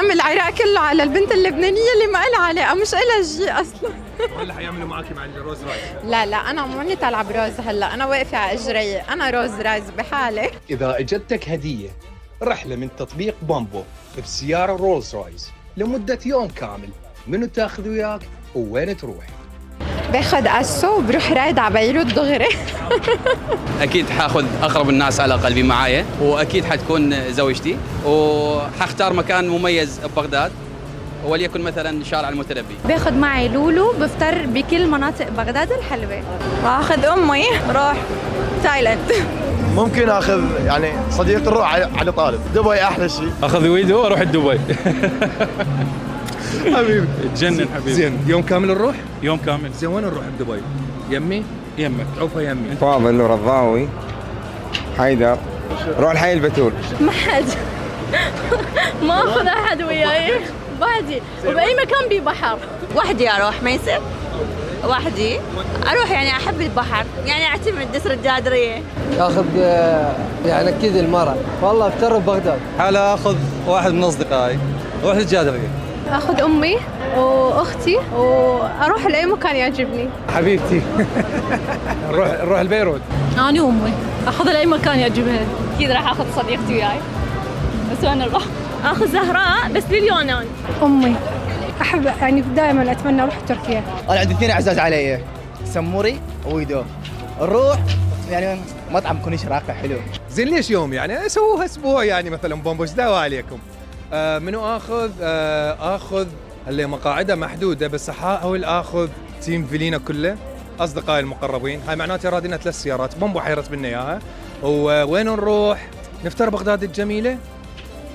دم العراق كله على البنت اللبنانية اللي ما لها علاقة، مش إلها شيء أصلا. ولا حيعملوا معك مع الروز رايس؟ لا أنا ماني طالعة بروز هلا، أنا واقفة على إجري، أنا روز رايز بحالي. إذا أجتك هدية رحلة من تطبيق بامبو بسيارة رولز رايس لمدة يوم كامل، منو تاخذ وياك ووين تروح؟ باخد أسو وبروح رايد على بيروت دغري. اكيد حاخذ اقرب الناس على قلبي معايا، واكيد حتكون زوجتي، وحختار مكان مميز ببغداد وليكن مثلا شارع المتنبي. باخذ معي لولو، بفطر بكل مناطق بغداد الحلوة. واخذ امي روح تايلاند. ممكن اخذ يعني صديق نروح على طالب دبي احلى شيء. اخذ ويدو واروح دبي. حبيبي تجنن حبيبي. زين يوم كامل نروح؟ يوم كامل. زين وين نروح بدبي؟ يمي؟ يمك. عوفة يمي. فاضل ورضاوي حيدر، روح الحي البتول. ما حد ما اخذ احد وياي، وحدي وباي مكان ببحر. وحدي اروح، ما يصير وحدي اروح، يعني احب البحر، يعني اعتمد جسر الجادريه. اخذ يعني اكيد المرأة، والله افتر ببغداد. حالا اخذ واحد من اصدقائي، روح الجادريه. اخذ امي واختي واروح لاي مكان يعجبني. حبيبتي. نروح البيروت. انا وامي اخذ لاي مكان يعجبها. اكيد راح اخذ صديقتي وياي، بس وين نروح؟ اخذ زهراء بس لليونان. امي احب يعني دائما اتمنى اروح تركيا. انا عندي اثنين اعزاز علي، سموري ويدو. نروح يعني مطعم كونيش راقع حلو. زين ليش يوم يعني؟ سووها اسبوع يعني مثلا بومبو، ايش دعوه عليكم؟ منو اخذ؟ اخذ اللي مقاعدها محدوده، بس احاول اخذ تيم فيلينا كله، اصدقائي المقربين، هاي معناته رادينا 3 سيارات، بومبو حيرت منا اياها. وين نروح؟ نفتر بغداد الجميله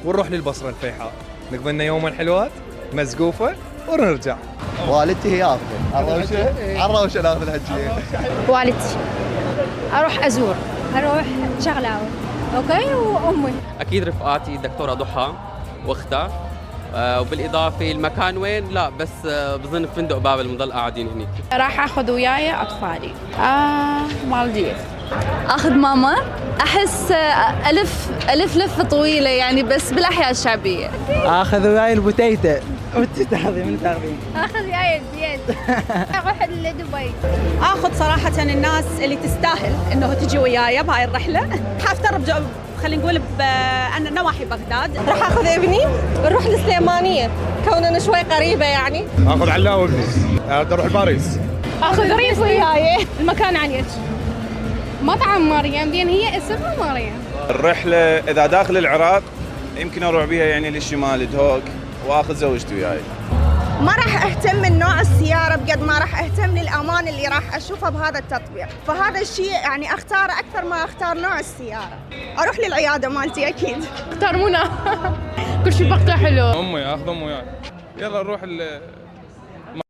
ونروح للبصره الفيحاء، نقضي لنا يومين حلوات مزقوفه ونرجع. والدتي هي افضل. عروشه ناخذ الحجيه. والدتي اروح ازور، اروح شغلاوي اوكي، وامي اكيد رفقاتي الدكتوره ضحى واختها، وبالاضافه المكان وين لا بس بظن فندق بابل بنضل قاعدين هنيك. راح اخذ وياي اطفالي. مالديف. اخذ ماما، احس الف لفه طويله يعني بس بالاحياء الشعبيه. اخذ وياي البوتيتا. وتتاخذي من تاخذين؟ اخذ وياي الزيت. اروح لدبي. اخذ صراحه الناس اللي تستاهل انه تجي وياي بهاي الرحله. حافتر خلينا نقول نواحي بغداد. راح اخذ ابني نروح السليمانيه كوننا شوي قريبه يعني. اخذ علاء وابني، اروح باريس. اخذ ريس وياي. المكان عليك مطعم مريم، لان هي اسمها مريم. الرحله اذا داخل العراق يمكن اروح بيها يعني للشمال دهوك، واخذ زوجتي وياي. ما راح اهتم من نوع السياره بقد ما راح اهتم للامان اللي راح اشوفه بهذا التطبيق، فهذا الشيء يعني اختار اكثر ما اختار نوع السياره. اروح للعياده مالتي اكيد. اختار منى. كل شيء بقطع حلو. امي اخذ امي وياي. يلا نروح